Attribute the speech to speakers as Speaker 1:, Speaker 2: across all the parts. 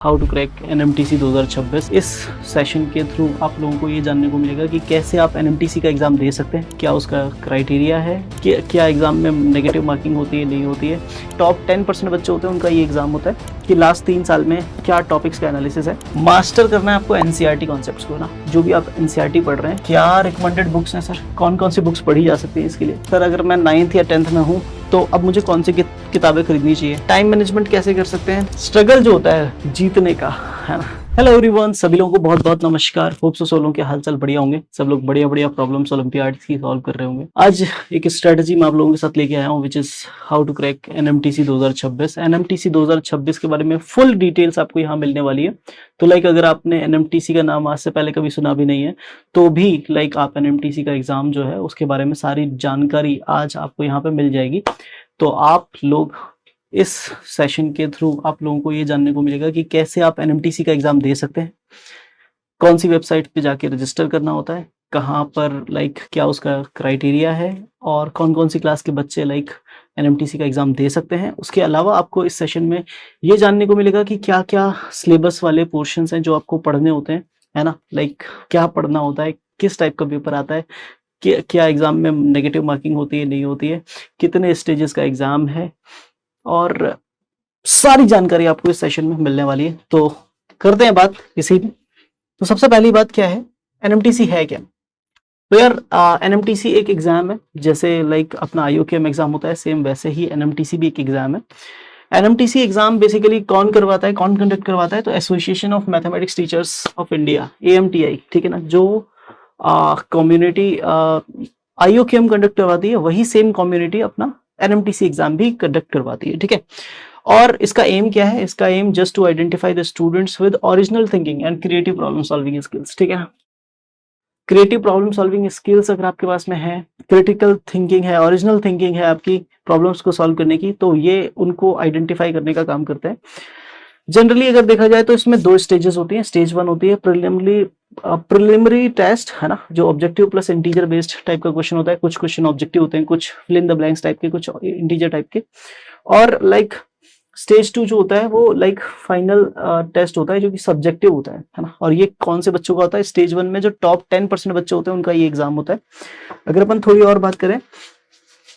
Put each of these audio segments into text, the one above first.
Speaker 1: How to crack NMTC 2026। इस session के through आप लोगों को ये जानने को मिलेगा कि कैसे आप NMTC का एग्ज़ाम दे सकते हैं, क्या उसका क्राइटेरिया है, कि क्या एग्ज़ाम में नेगेटिव मार्किंग होती है नहीं होती है। टॉप 10% बच्चे होते हैं उनका ये एग्ज़ाम होता है कि लास्ट 3 साल में क्या टॉपिक्स का एनालिसिस है। मास्टर करना है आपको NCERT कॉन्सेप्ट्स को ना, जो भी आप NCERT पढ़ रहे हैं। क्या रिकमेंडेड बुक्स हैं सर, कौन कौन सी बुक्स पढ़ी जा सकती है इसके लिए। सर अगर मैं 9th या 10th में हूँ तो अब मुझे कौन सी किताबें खरीदनी चाहिए, टाइम मैनेजमेंट कैसे कर सकते हैं, स्ट्रगल जो होता है जीतने का, है ना। हेलो एवरीवन, सभी लोगों को बहुत बहुत नमस्कार। होप सो सब लोगों के हालचाल बढ़िया होंगे, सब लोग बढ़िया बढ़िया प्रॉब्लम्स ओलंपियाड की सॉल्व कर रहे होंगे। आज एक स्ट्रेटजी मैं आप लोगों के साथ लेके आया हूँ, which is how to crack NMTC 2026। NMTC 2026 के बारे में फुल डिटेल्स आपको यहाँ मिलने वाली है। तो लाइक अगर आपने NMTC का नाम आज से पहले कभी सुना भी नहीं है तो भी लाइक आप NMTC का एग्जाम जो है उसके बारे में सारी जानकारी आज आपको यहाँ पे मिल जाएगी। तो आप लोग इस सेशन के थ्रू आप लोगों को ये जानने को मिलेगा कि कैसे आप NMTC का एग्जाम दे सकते हैं, कौन सी वेबसाइट पे जाके रजिस्टर करना होता है, कहाँ पर लाइक क्या उसका क्राइटेरिया है, और कौन कौन सी क्लास के बच्चे लाइक NMTC का एग्जाम दे सकते हैं। उसके अलावा आपको इस सेशन में ये जानने को मिलेगा कि क्या क्या सिलेबस वाले पोर्शंस हैं जो आपको पढ़ने होते हैं, है ना। लाइक क्या पढ़ना होता है, किस टाइप का पेपर आता है, क्या एग्जाम में नेगेटिव मार्किंग होती है नहीं होती है, कितने स्टेजेस का एग्जाम है, और सारी जानकारी आपको इस सेशन में मिलने वाली है। तो करते हैं बात इसी में। तो सबसे पहली बात क्या है, NMTC है क्या। तो यार NMTC एक एग्जाम है, जैसे लाइक अपना IOKM एग्जाम होता है सेम वैसे ही NMTC भी एक एग्जाम है। NMTC एग्जाम बेसिकली कौन करवाता है, कौन कंडक्ट करवाता है, तो association of mathematics teachers of India, AMTI, ठीक है ना। जो कम्युनिटी IOKM कंडक्ट करवाती है वही सेम कम्युनिटी अपना NMTC एग्जाम भी कंडक्ट करवाती है, ठीक है। और इसका एम क्या है, इसका aim just to identify the students with original thinking and creative problem solving skills, ठीक है। क्रिएटिव प्रॉब्लम सॉल्विंग स्किल्स अगर आपके पास में है, क्रिटिकल थिंकिंग है, ओरिजिनल थिंकिंग है आपकी प्रॉब्लम्स को सॉल्व करने की, तो ये उनको आइडेंटिफाई करने का काम करते हैं। जनरली अगर देखा जाए तो इसमें 2 स्टेजेस होती हैं। स्टेज 1 होती है प्रिलिमिनरी टेस्ट, है ना, जो objective plus integer based type का क्वेश्चन होता है। कुछ क्वेश्चन ऑब्जेक्टिव होते हैं, कुछ fill in the blanks type के, कुछ इंटीजर टाइप के। और लाइक स्टेज 2 जो होता है वो लाइक फाइनल टेस्ट होता है जो कि सब्जेक्टिव होता है ना। और ये कौन से बच्चों का होता है, स्टेज 1 में जो टॉप 10% बच्चे होते हैं उनका ये एग्जाम होता है। अगर अपन थोड़ी और बात करें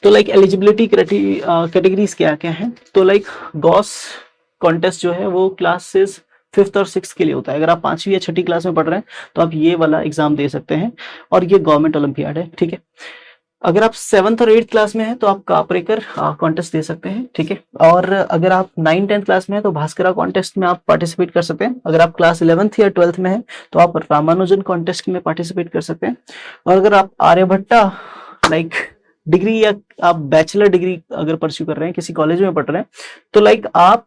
Speaker 1: तो लाइक एलिजिबिलिटी कैटेगरीज क्या क्या है, तो लाइक गॉस कॉन्टेस्ट जो है वो क्लासेस 5th और 6th के लिए होता है। अगर आप 5वीं या 6ठी क्लास में पढ़ रहे हैं तो आप ये वाला एग्जाम दे सकते हैं, और ये गवर्नमेंट ओलंपियाड है, ठीक है। अगर आप 7th और 8th क्लास में हैं तो आप कापरेकर कॉन्टेस्ट दे सकते हैं, ठीक है। और अगर आप 9th-10th क्लास में हैं तो भास्करा कॉन्टेस्ट में आप पार्टिसिपेट कर सकते हैं। अगर आप क्लास 11th या 12th में हैं तो आप रामानुजन कॉन्टेस्ट में पार्टिसिपेट कर सकते हैं। और अगर आप आर्यभट्टा लाइक डिग्री या आप बैचलर डिग्री अगर परस्यू कर रहे हैं, किसी कॉलेज में पढ़ रहे हैं, तो लाइक आप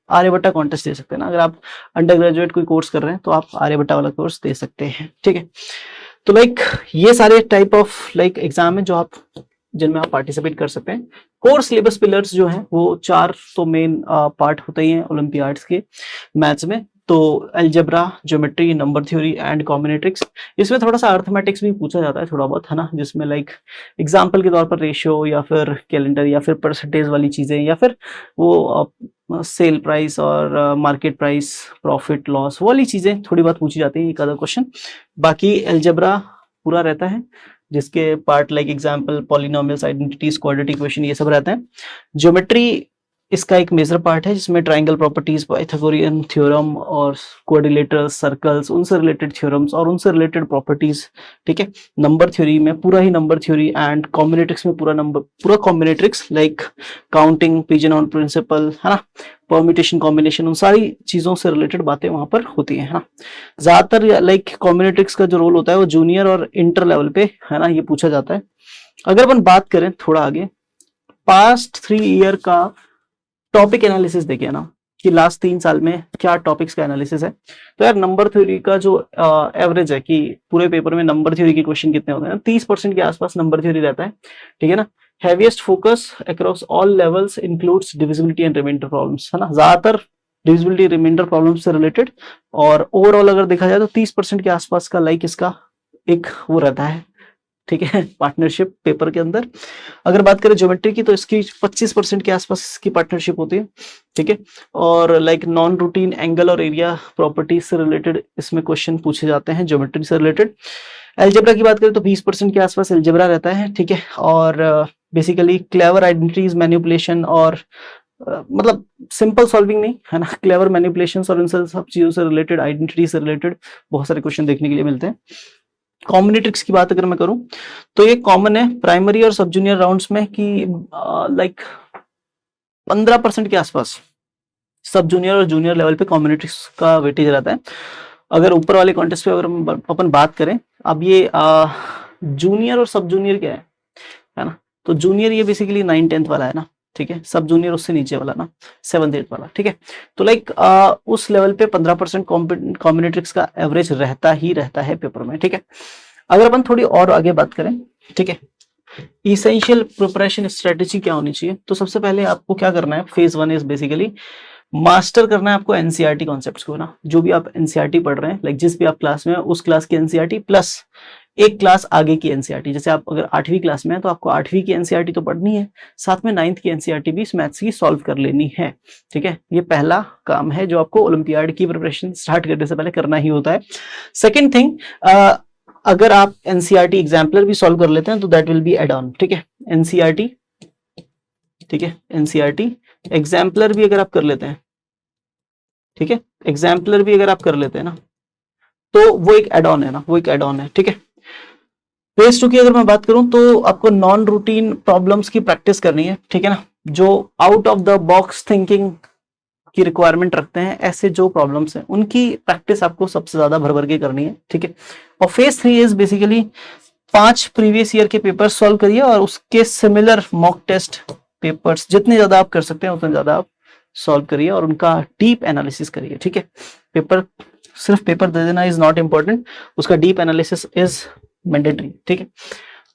Speaker 1: आर्यभट्टा कॉन्टेस्ट दे सकते हैं ना। अगर आप अंडर ग्रेजुएट कोई कोर्स कर रहे हैं तो आप आर्यभट्टा वाला कोर्स दे सकते हैं, ठीक है। तो लाइक ये सारे टाइप ऑफ लाइक एग्जाम है जो आप जिनमें आप पार्टिसिपेट कर सकते हैं। कोर सिलेबस पिलर्स जो हैं वो 4 तो मेन पार्ट होते ही हैं ओलंपियाड्स के मैथ्स में। तो algebra, geometry, number theory and combinatorics. इसमें थोड़ा सा अर्थमेटिक्स भी पूछा जाता है थोड़ा बहुत, है ना, जिसमें लाइक एग्जाम्पल के तौर पर रेशियो या फिर कैलेंडर या फिर परसेंटेज वाली चीजें, या फिर वो सेल प्राइस और मार्केट प्राइस, प्रॉफिट लॉस वाली चीजें थोड़ी बहुत पूछी जाती है, एक आधा क्वेश्चन। बाकी अलजेब्रा पूरा रहता है, जिसके part like example, polynomials, identities, quadratic equation, ये सब रहते हैं। ज्योमेट्री इसका एक मेजर पार्ट है, जिसमें ट्राइंगल प्रॉपर्टीज, पाइथागोरियन थ्योरम और क्वाड्रिलेटरल्स, सर्कल्स, उनसे रिलेटेड थ्योरम्स और उनसे रिलेटेड प्रॉपर्टीज, ठीक है। नंबर थ्योरी में पूरा ही नंबर थ्योरी, एंड कॉम्बिनेट्रिक्स में पूरा कॉम्बिनेट्रिक्स लाइक काउंटिंग, पिजन प्रिंसिपल, है ना, परम्यूटेशन, कॉम्बिनेशन, उन सारी चीजों से रिलेटेड बातें वहां पर होती है ना। ज्यादातर लाइक कॉम्बिनेट्रिक्स का जो रोल होता है वो जूनियर और इंटर लेवल पे, है ना, ये पूछा जाता है। अगर अपन बात करें थोड़ा आगे, पास्ट 3 ईयर का टॉपिक एनालिसिस देखिए ना, कि लास्ट 3 साल में क्या टॉपिक्स का एनालिसिस है। तो यार नंबर थ्योरी का जो एवरेज है कि पूरे पेपर में नंबर थ्योरी के क्वेश्चन कितने होते हैं, 30% के आसपास नंबर थ्योरी रहता है, ठीक है ना। Heaviest focus across all levels includes divisibility and remainder problems, है ना, ज्यादातर डिविजिबिलिटी रिमाइंडर प्रॉब्लम्स से रिलेटेड। और ओवरऑल अगर देखा जाए तो 30% के आसपास का लाइक इसका एक वो रहता है, ठीक है, पार्टनरशिप पेपर के अंदर। अगर बात करें ज्योमेट्री की तो इसकी 25% के आसपास इसकी पार्टनरशिप होती है, ठीक है। और लाइक नॉन रूटीन एंगल और एरिया प्रॉपर्टीज से रिलेटेड इसमें क्वेश्चन पूछे जाते हैं ज्योमेट्री से रिलेटेड। एल्जेब्रा की बात करें तो 20% के आसपास एल्जेब्रा रहता है, ठीक है। और बेसिकली क्लेवर आइडेंटिटीज, मैनिपुलेशन और मतलब सिंपल सॉल्विंग नहीं है ना, क्लेवर मैनिपुलेशन और इन सब चीजों से रिलेटेड, आइडेंटिटी से रिलेटेड बहुत सारे क्वेश्चन देखने के लिए मिलते हैं। कॉम्बिनेट्रिक्स की बात अगर मैं करूं तो ये कॉमन है प्राइमरी और सब जूनियर राउंड्स में कि लाइक 15% के आसपास सब जूनियर और जूनियर लेवल पे कॉम्बिनेट्रिक्स का वेटेज रहता है। अगर ऊपर वाले कॉन्टेस्ट पे अगर अपन बात करें, अब ये जूनियर और सब जूनियर क्या है ना, तो जूनियर ये बेसिकली 9-10th वाला है ना, ठीक है। सब जूनियर उससे नीचे वाला ना 7th-8th वाला, ठीक है। तो लाइक उस लेवल पे 15% कॉम्बिनेट्रिक्स का एवरेज रहता है पेपर में, ठीक है। अगर अपन थोड़ी और आगे बात करें, ठीक है, इसेंशियल प्रिपरेशन स्ट्रेटेजी क्या होनी चाहिए, तो सबसे पहले आपको क्या करना है, फेज 1 इज बेसिकली मास्टर करना है आपको एनसीईआरटी कॉन्सेप्ट्स को ना, जो भी आप एनसीईआरटी पढ़ रहे हैं, लाइक जिस भी आप क्लास में उस क्लास की एनसीईआरटी प्लस एक क्लास आगे की एनसीईआरटी। जैसे आप अगर 8वीं क्लास में है तो आपको 8वीं की एनसीईआरटी तो पढ़नी है, साथ में 9th की एनसीईआरटी भी इस मैथ्स की सॉल्व कर लेनी है, ठीक है। ये पहला काम है जो आपको ओलंपियाड की प्रिपरेशन स्टार्ट करने से पहले करना ही होता है। सेकेंड थिंग, अगर आप एनसीईआरटी एग्जाम्पलर भी सॉल्व कर लेते हैं तो that will be add on, ठीक है। एनसीईआरटी, ठीक है, एनसीईआरटी एग्जाम्पलर भी अगर आप कर लेते हैं, ठीक है, एग्जाम्पलर भी अगर आप कर लेते हैं ना, तो वो एक एड ऑन है ना, वो एक एड ऑन है, ठीक है। फेज 2 की अगर मैं बात करूं तो आपको नॉन रूटीन प्रॉब्लम्स की प्रैक्टिस करनी है, ठीक है ना, जो out of the box thinking की रिक्वायरमेंट रखते हैं, ऐसे जो प्रॉब्लम्स हैं उनकी प्रैक्टिस आपको सबसे ज्यादा भर भर के करनी है, ठीक है। और phase 3 is basically 5 previous year के पेपर सॉल्व करिए और उसके सिमिलर मॉक टेस्ट पेपर्स जितने ज्यादा आप कर सकते हैं उतने ज्यादा आप सॉल्व करिए और उनका डीप एनालिसिस करिए, ठीक है। पेपर, सिर्फ पेपर दे देना इज नॉट इंपॉर्टेंट, उसका डीप एनालिसिस इज मैंडेटरी, ठीक है।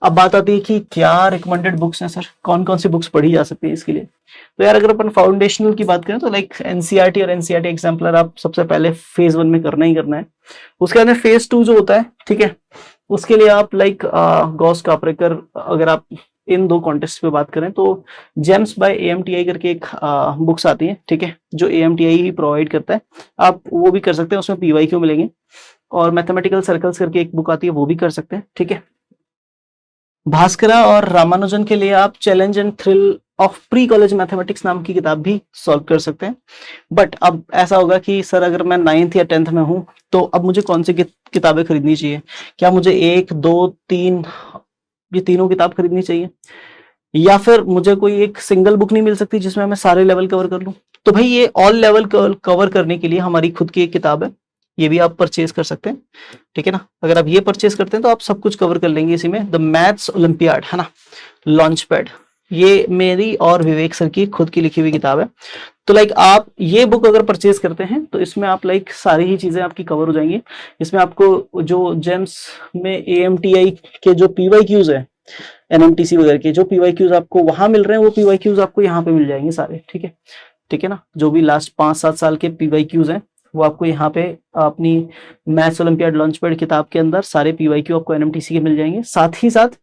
Speaker 1: अब बात आती है कि क्या रिकमेंडेड बुक्स हैं सर, कौन कौन सी बुक्स पढ़ी जा सकती है इसके लिए। तो यार अगर अपन फाउंडेशनल की बात करें तो लाइक एनसीईआरटी और एनसीईआरटी एग्जाम्पलर आप सबसे पहले फेज 1 में करना ही करना है। उसके बाद में फेज 2 जो होता है, ठीक है, उसके लिए आप लाइक गॉस कापरेकर, अगर आप इन दो कॉन्टेस्ट पे बात करें तो जेम्स बाय एएमटीआई करके एक बुक्स आती है, ठीक है, जो एएमटीआई ही प्रोवाइड करता है, आप वो भी कर सकते हैं, उसमें पीवाईक्यू मिलेंगे। और मैथमेटिकल सर्कल्स करके एक बुक आती है, वो भी कर सकते हैं, ठीक है। भास्करा और रामानुजन के लिए आप challenge and thrill of pre college mathematics नाम की किताब भी सॉल्व कर सकते हैं। बट अब ऐसा होगा कि सर अगर मैं 9th या 10th में हूं तो अब मुझे कौन सी किताबें खरीदनी चाहिए, क्या मुझे 1, 2, 3 ये तीनों किताब खरीदनी चाहिए, या फिर मुझे कोई एक सिंगल बुक नहीं मिल सकती जिसमें मैं सारे लेवल कवर कर लूं। तो भाई ये ऑल लेवल कवर करने के लिए हमारी खुद की एक किताब है, ये भी आप परचेज कर सकते हैं, ठीक है ना। अगर आप ये परचेज करते हैं तो आप सब कुछ कवर कर लेंगे इसी में, द मैथ्स ओलंपियाड है ना, लॉन्च पैड, ये मेरी और विवेक सर की खुद की लिखी हुई किताब है। तो लाइक आप ये बुक अगर परचेज करते हैं तो इसमें आप लाइक सारी ही चीजें आपकी कवर हो जाएंगी। इसमें आपको जो जेम्स में एएमटीआई के जो पीवाईक्यूज है, एनएमटीसी वगैरह के जो पीवाईक्यूज आपको वहां मिल रहे हैं, वो पीवाईक्यूज आपको यहाँ पे मिल जाएंगे सारे, ठीक है ना। जो भी लास्ट 5-7 साल के पीवाईक्यूज हैं वो आपको यहाँ पे अपनी मैथ्स ओलंपियाड लॉन्च पैड किताब के अंदर सारे पीवाईक्यू आपको एनएमटीसी के मिल जाएंगे। साथ ही साथ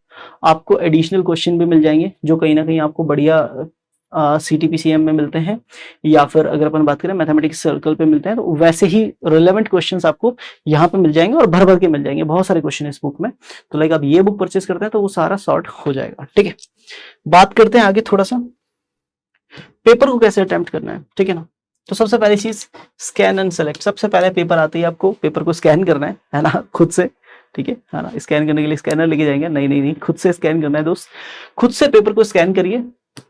Speaker 1: आपको एडिशनल क्वेश्चन भी मिल जाएंगे जो कहीं ना कहीं आपको बढ़िया सीटीपीसीएम में मिलते हैं, या फिर अगर अपन बात करें मैथमेटिक्स सर्कल पे मिलते हैं, तो वैसे ही रिलेवेंट क्वेश्चंस आपको यहाँ पे मिल जाएंगे और भर भर के मिल जाएंगे, बहुत सारे क्वेश्चन इस बुक में। तो लाइक आप ये बुक परचेज करते हैं तो वो सारा सॉर्ट हो जाएगा, ठीक है। बात करते हैं आगे थोड़ा सा पेपर को कैसे अटेम्प्ट करना है, ठीक है ना। तो सबसे पहली चीज स्कैन एंड सेलेक्ट, सबसे पहले पेपर आते ही आपको पेपर को स्कैन करना है ना, खुद से, ठीक है ना। स्कैन करने के लिए स्कैनर लेके जाएंगे, नहीं, खुद से स्कैन करना है दोस्त। खुद से पेपर को स्कैन करिए,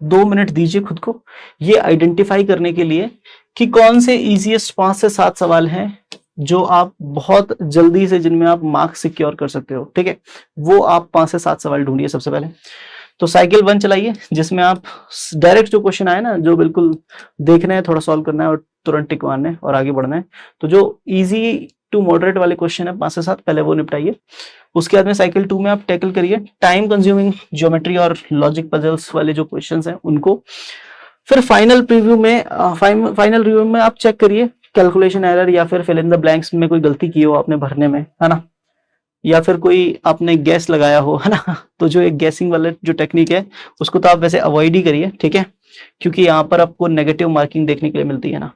Speaker 1: 2 मिनट दीजिए खुद को ये आइडेंटिफाई करने के लिए कि कौन से इजीएस्ट 5 से 7 सवाल हैं जो आप बहुत जल्दी से, जिनमें आप मार्क्स सिक्योर कर सकते हो, ठीक है। वो आप 5 से 7 सवाल ढूंढिए सबसे पहले। तो साइकिल 1 चलाइए, जिसमें आप डायरेक्ट जो क्वेश्चन आए ना, जो बिल्कुल देखना है, थोड़ा सॉल्व करना है और तुरंत टिक मारना है और आगे बढ़ना है। तो जो इजी टू मॉडरेट वाले क्वेश्चन है 5 से 7, पहले वो निपटाइए। उसके बाद में साइकिल 2 में आप टैकल करिए टाइम कंज्यूमिंग ज्योमेट्री और लॉजिक पजल्स वाले जो क्वेश्चंस हैं उनको। फिर फाइनल रिव्यू में आप चेक करिए कैलकुलेशन एरर या फिर फिल इन द ब्लैंक्स में कोई गलती की हो आपने भरने में, है ना। या फिर कोई आपने गैस लगाया हो, है ना, तो जो एक गैसिंग वाला जो टेक्निक है उसको तो आप वैसे अवॉइड ही करिए, ठीक है, क्योंकि यहाँ पर आपको नेगेटिव मार्किंग देखने के लिए मिलती है ना।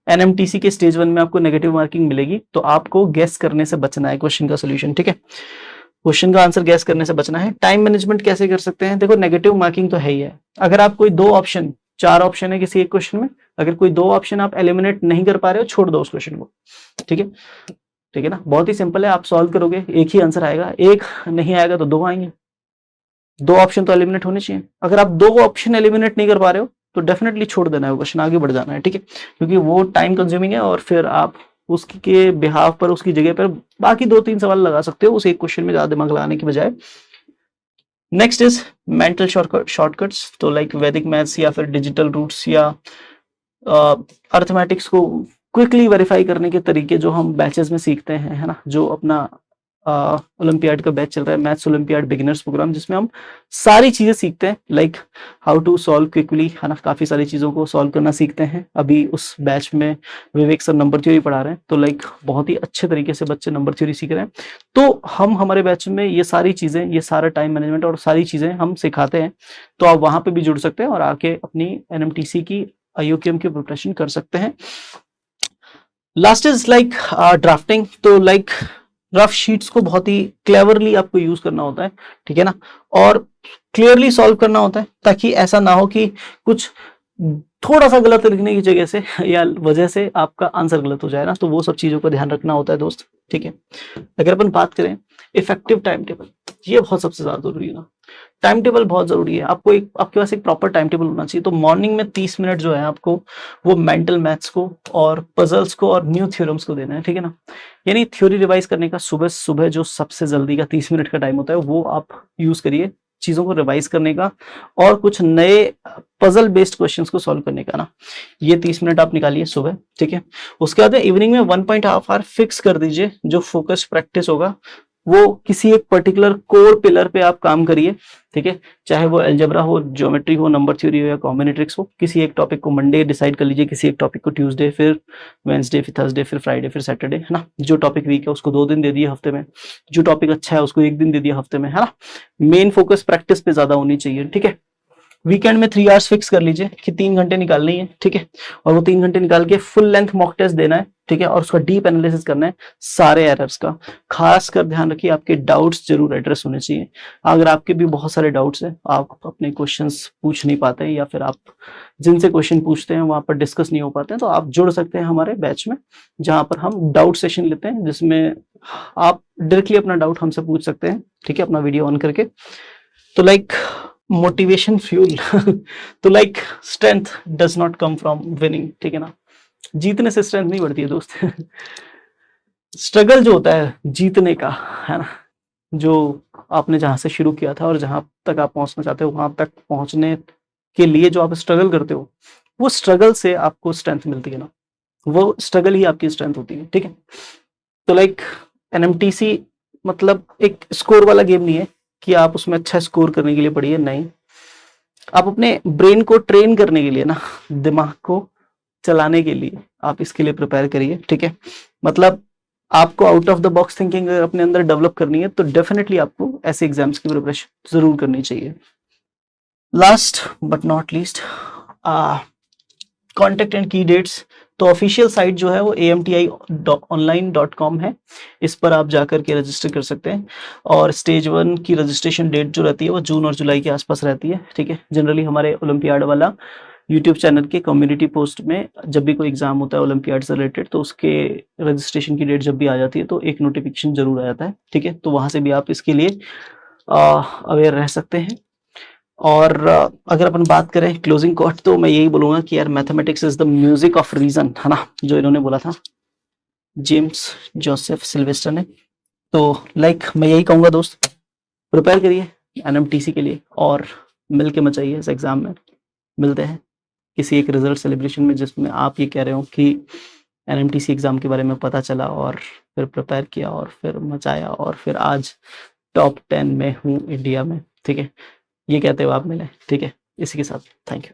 Speaker 1: एनएमटीसी के स्टेज 1 में आपको नेगेटिव मार्किंग मिलेगी, तो आपको गैस करने से बचना है क्वेश्चन का सोल्यूशन, ठीक है, क्वेश्चन का आंसर गैस करने से बचना है। टाइम मैनेजमेंट कैसे कर सकते हैं, देखो नेगेटिव मार्किंग तो है ही है, अगर आप कोई 2 ऑप्शन, 4 ऑप्शन है किसी एक क्वेश्चन में, अगर कोई 2 ऑप्शन आप एलिमिनेट नहीं कर पा रहे हो, छोड़ दो उस क्वेश्चन को, ठीक है, ठीक है ना, बहुत ही सिंपल है, आप सॉल्व करोगे एक ही आंसर आएगा, एक नहीं आएगा तो 2 आएंगे, 2 ऑप्शन तो एलिमिनेट होने चाहिए, अगर आप 2 ऑप्शन एलिमिनेट नहीं कर पा रहे हो तो डेफिनेटली छोड़ देना है वो क्वेश्चन, आगे बढ़ जाना है, ठीक है, क्योंकि वो टाइम कंज्यूमिंग है और फिर आप उसके बिहाफ पर, उसकी जगह पर बाकी 2-3 सवाल लगा सकते हो उस एक क्वेश्चन में ज्यादा दिमाग लगाने की बजाय। नेक्स्ट इज मेंटल शॉर्टकट्स, तो लाइक वैदिक मैथ्स या फिर डिजिटल रूट्स या अर्थमेटिक्स को क्विकली वेरीफाई करने के तरीके जो हम बैचेस में सीखते हैं, है ना, जो अपना ओलंपियाड का बैच चल रहा है, मैथ्स ओलंपियाड बिगिनर्स प्रोग्राम, जिसमें हम सारी चीजें सीखते हैं, like how to solve quickly, है ना, काफी सारी चीजों को सॉल्व करना सीखते हैं। अभी उस बैच में विवेक सर नंबर थ्योरी पढ़ा रहे हैं, तो लाइक बहुत ही अच्छे तरीके से बच्चे नंबर थ्योरी सीख रहे हैं, तो हम हमारे बैच में ये सारी चीजें, ये सारा टाइम मैनेजमेंट और सारी चीजें हम सिखाते हैं, तो आप वहां पे भी जुड़ सकते हैं और आके अपनी एनएमटीसी की IUQM की प्रिपरेशन कर सकते हैं। लास्ट इज लाइक ड्राफ्टिंग, तो लाइक रफ शीट्स को बहुत ही क्लेवरली आपको यूज करना होता है, ठीक है ना, और क्लियरली सॉल्व करना होता है, ताकि ऐसा ना हो कि कुछ थोड़ा सा गलत लिखने की जगह से या वजह से आपका आंसर गलत हो जाए ना, तो वो सब चीजों का ध्यान रखना होता है दोस्त, ठीक है। अगर अपन बात करें इफेक्टिव टाइम टेबल, ये बहुत सबसे ज्यादा जरूरी है ना, टाइम टेबल बहुत जरूरी है, आपको एक, आपके पास एक प्रॉपर टाइम टेबल होना चाहिए। तो मॉर्निंग में 30 मिनट जो है आपको वो मेंटल मैथ्स को और पजल्स को और न्यू थ्योरम्स को देना है, ठीक है ना, यानी थ्योरी रिवाइज करने का सुबह सुबह जो सबसे जल्दी का 30 मिनट का टाइम होता है वो आप यूज करिए चीजों को रिवाइज करने का और कुछ नए पजल बेस्ड क्वेश्चंस को सॉल्व करने का ना, ये 30 मिनट आप निकालिए सुबह, ठीक है। उसके बाद इवनिंग में 1.5 आवर फिक्स कर दीजिए, जो फोकस प्रैक्टिस होगा वो किसी एक पर्टिकुलर कोर पिलर पे आप काम करिए, ठीक है, चाहे वो अलजेब्रा हो, ज्योमेट्री हो, नंबर थ्योरी हो या कॉम्बिनेट्रिक्स हो। किसी एक टॉपिक को मंडे डिसाइड कर लीजिए, किसी एक टॉपिक को ट्यूसडे, फिर वेंसडे, फिर थर्सडे, फिर फ्राइडे, फिर सैटरडे, है ना। जो टॉपिक वीक है उसको 2 दिन दे दिए हफ्ते में, जो टॉपिक अच्छा है उसको 1 दिन दे दिया हफ्ते में, है ना। मेन फोकस प्रैक्टिस पे ज्यादा होनी चाहिए, ठीक है। वीकेंड में 3 आवर्स फिक्स कर लीजिए कि 3 घंटे निकालनी है, ठीक है, और वो 3 घंटे निकाल के फुल लेंथ मॉक टेस्ट देना है, ठीक है, और उसका डीप एनालिसिस करना है सारे एरर्स का। खास कर ध्यान रखिए आपके डाउट्स जरूर एड्रेस होने चाहिए। अगर आपके भी बहुत सारे डाउट्स हैं, आप अपने क्वेश्चंस पूछ नहीं पाते हैं या फिर आप जिनसे क्वेश्चन पूछते हैं वहां पर डिस्कस नहीं हो पाते हैं, तो आप जुड़ सकते हैं हमारे बैच में, जहां पर हम डाउट सेशन लेते हैं, जिसमें आप डायरेक्टली अपना डाउट हमसे पूछ सकते हैं, ठीक है, अपना वीडियो ऑन करके। तो लाइक मोटिवेशन फ्यूल तो like strength does not come from winning, ठीक है ना, जीतने से स्ट्रेंथ नहीं बढ़ती है दोस्त स्ट्रगल जो होता है जीतने का, है ना, जो आपने जहां से शुरू किया था और जहां तक आप पहुंचना चाहते हो वहां तक पहुंचने के लिए जो आप स्ट्रगल करते हो, वो स्ट्रगल से आपको स्ट्रेंथ मिलती है ना, वो स्ट्रगल ही आपकी स्ट्रेंथ होती है, ठीक है। तो लाइक एनएमटीसी मतलब एक स्कोर वाला गेम नहीं है कि आप उसमें अच्छा स्कोर करने के लिए पढ़िए, नहीं, आप अपने ब्रेन को ट्रेन करने के लिए ना, दिमाग को चलाने के लिए आप इसके लिए प्रिपेयर करिए, ठीक है। मतलब आपको out of the box thinking अपने अंदर डेवलप करनी है तो डेफिनेटली आपको ऐसे एग्जाम्स की प्रिपरेशन जरूर करनी चाहिए। Last but not least, contact and की डेट्स, तो ऑफिशियल साइट जो है वो amti.online.com है, इस पर आप जाकर के रजिस्टर कर सकते हैं। और स्टेज 1 की रजिस्ट्रेशन डेट जो रहती है वो जून और जुलाई के आसपास रहती है, ठीक है। जनरली हमारे ओलंपियाड वाला यूट्यूब चैनल के कम्युनिटी पोस्ट में जब भी कोई एग्जाम होता है ओलंपियाड से रिलेटेड, तो उसके रजिस्ट्रेशन की डेट जब भी आ जाती है तो एक नोटिफिकेशन जरूर आ जाता है, ठीक है। तो वहां से भी आप इसके लिए अवेयर रह सकते हैं। और अगर अपन बात करें क्लोजिंग कोट, तो मैं यही बोलूंगा कि यार mathematics is the music of reason, है ना, जो इन्होंने बोला था जेम्स जोसेफ सिल्वेस्टर ने। तो लाइक मैं यही कहूंगा दोस्त, प्रिपेयर करिए एनएमटीसी के लिए और मिल के मचाइए इस एग्जाम में। मिलते हैं किसी एक रिजल्ट सेलिब्रेशन में जिसमें आप ये कह रहे हो कि एनएमटीसी एग्जाम के बारे में पता चला और फिर प्रिपेयर किया और फिर मचाया और फिर आज टॉप 10 में हूँ इंडिया में, ठीक है, ये कहते हुए आप मिले, ठीक है। इसी के साथ थैंक यू।